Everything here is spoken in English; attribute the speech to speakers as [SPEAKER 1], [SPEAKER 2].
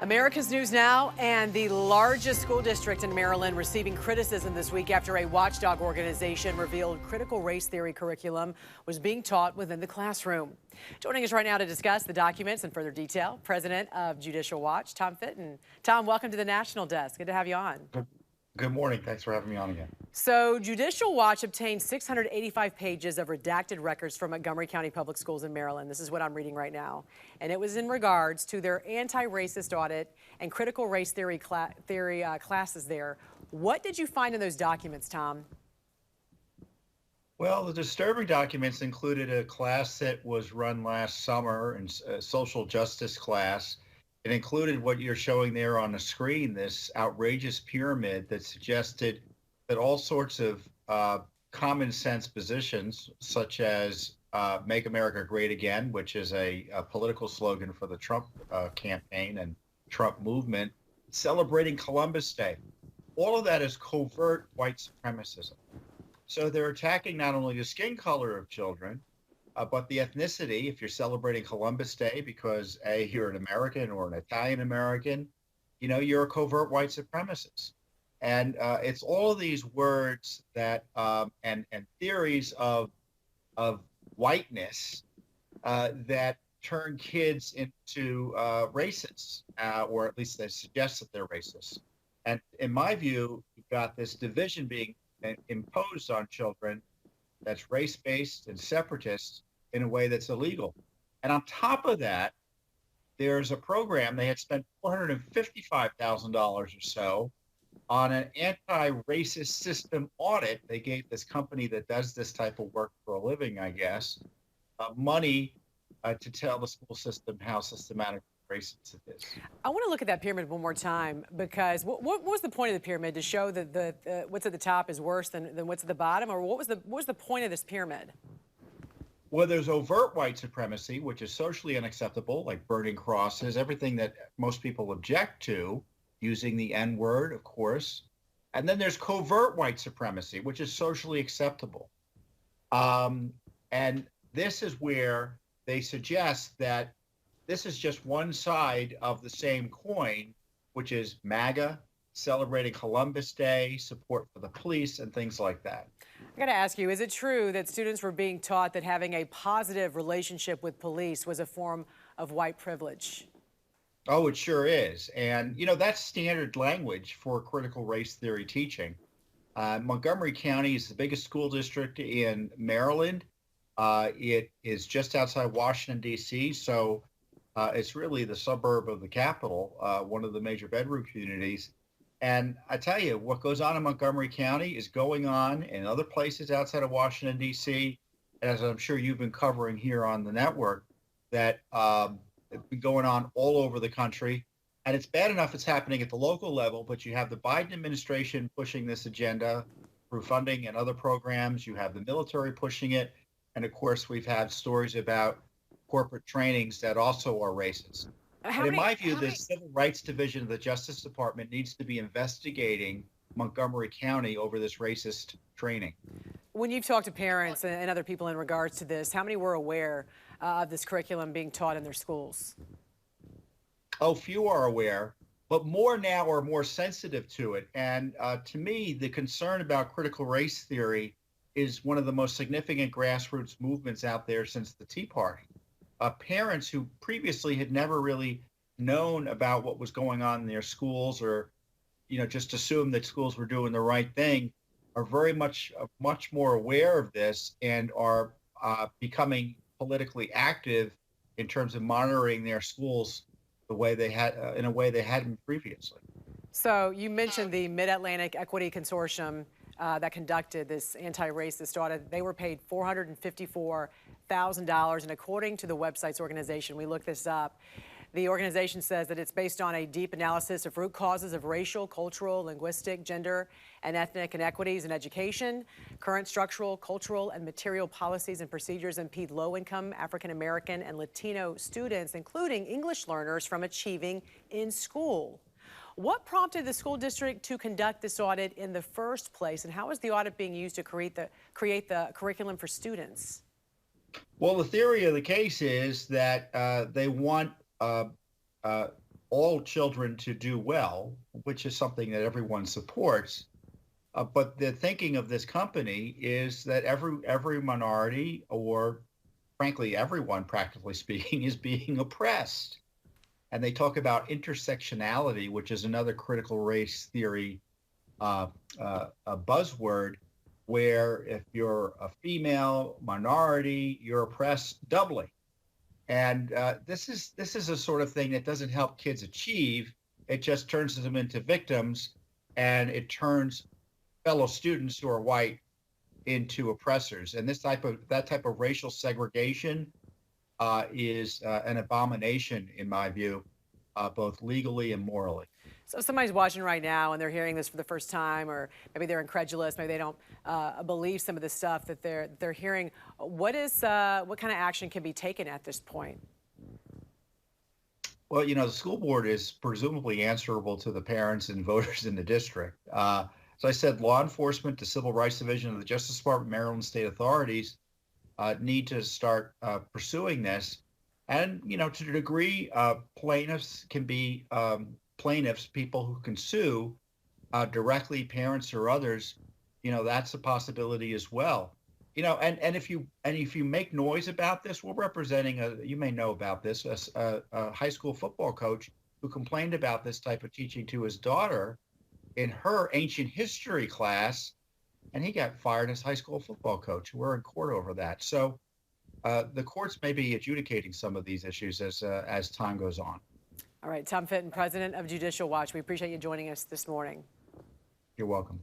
[SPEAKER 1] America's News Now, and the largest school district in Maryland receiving criticism this week after a watchdog organization revealed critical race theory curriculum was being taught within the classroom. Joining us right now to discuss the documents in further detail, President of Judicial Watch, Tom Fitton. Tom, welcome to the National Desk. Good to have you on.
[SPEAKER 2] Good morning. Thanks for having me on again.
[SPEAKER 1] So, Judicial Watch obtained 685 pages of redacted records from Montgomery County Public Schools in Maryland. This is what I'm reading right now. And it was in regards to their anti-racist audit and critical race theory classes there. What did you find in those documents, Tom?
[SPEAKER 2] Well, the disturbing documents included a class that was run last summer, a social justice class. It included what you're showing there on the screen, this outrageous pyramid that suggested that all sorts of common sense positions, such as Make America Great Again, which is a political slogan for the Trump campaign and Trump movement, celebrating Columbus Day. All of that is covert white supremacism. So they're attacking not only the skin color of children, but the ethnicity. If you're celebrating Columbus Day because A, you're an American or an Italian American, you know, you're a covert white supremacist. And it's all of these words that and theories of whiteness that turn kids into racists, or at least they suggest that they're racist. And in my view, you've got this division being imposed on children that's race-based and separatist in a way that's illegal. And on top of that, there's a program, they had spent $455,000 or so on an anti-racist system audit. They gave this company that does this type of work for a living, I guess, money to tell the school system how systematic racist it is.
[SPEAKER 1] I want to look at that pyramid one more time, because what was the point of the pyramid? To show that what's at the top is worse than what's at the bottom? Or what was the point of this pyramid?
[SPEAKER 2] Well, there's overt white supremacy, which is socially unacceptable, like burning crosses, everything that most people object to, using the N-word, of course. And then there's covert white supremacy, which is socially acceptable. And this is where they suggest that this is just one side of the same coin, which is MAGA, celebrating Columbus Day, support for the police, and things like that.
[SPEAKER 1] I got to ask you, is it true that students were being taught that having a positive relationship with police was a form of white privilege?
[SPEAKER 2] Oh, it sure is. And, you know, that's standard language for critical race theory teaching. Montgomery County is the biggest school district in Maryland. It is just outside Washington, D.C., so it's really the suburb of the capital, one of the major bedroom communities. And I tell you, what goes on in Montgomery County is going on in other places outside of Washington, D.C., as I'm sure you've been covering here on the network, that it's been going on all over the country. And it's bad enough it's happening at the local level, but you have the Biden administration pushing this agenda through funding and other programs. You have the military pushing it. And of course, we've had stories about corporate trainings that also are racist. But in my view, the Civil Rights Division of the Justice Department needs to be investigating Montgomery County over this racist training.
[SPEAKER 1] When you've talked to parents and other people in regards to this, how many were aware of this curriculum being taught in their schools?
[SPEAKER 2] Oh, few are aware, but more now are more sensitive to it. And to me, the concern about critical race theory is one of the most significant grassroots movements out there since the Tea Party. Parents who previously had never really known about what was going on in their schools, or, you know, just assumed that schools were doing the right thing, are very much more aware of this and are becoming politically active in terms of monitoring their schools the way they had in a way they hadn't previously. So
[SPEAKER 1] you mentioned the Mid-Atlantic Equity Consortium that conducted this anti-racist audit. They were paid $454,000, and according to the website's organization, we looked this up, the organization says that it's based on a deep analysis of root causes of racial, cultural, linguistic, gender, and ethnic inequities in education. Current structural, cultural, and material policies and procedures impede low-income African-American and Latino students, including English learners, from achieving in school. What prompted the school district to conduct this audit in the first place, and how is the audit being used to create the curriculum for students?
[SPEAKER 2] Well, the theory of the case is that they want all children to do well, which is something that everyone supports. But the thinking of this company is that every minority, or frankly everyone, practically speaking, is being oppressed. And they talk about intersectionality, which is another critical race theory a buzzword, where if you're a female minority, you're oppressed doubly. And this is a sort of thing that doesn't help kids achieve. It just turns them into victims, and it turns fellow students who are white into oppressors. And that type of racial segregation is an abomination, in my view, both legally and morally.
[SPEAKER 1] So somebody's watching right now and they're hearing this for the first time, or maybe they're incredulous, maybe they don't believe some of the stuff that they're hearing. What kind of action can be taken at this point?
[SPEAKER 2] Well, the school board is presumably answerable to the parents and voters in the district. So I said law enforcement, the Civil Rights Division of the Justice Department, Maryland state authorities need to start pursuing this. And, to the degree plaintiffs can be plaintiffs, people who can sue directly, parents or others, that's a possibility as well. And if you make noise about this, we're representing you may know about this, a high school football coach who complained about this type of teaching to his daughter in her ancient history class, and he got fired as high school football coach. We're in court over that. So the courts may be adjudicating some of these issues as time goes on.
[SPEAKER 1] All right, Tom Fitton, president of Judicial Watch. We appreciate you joining us this morning.
[SPEAKER 2] You're welcome.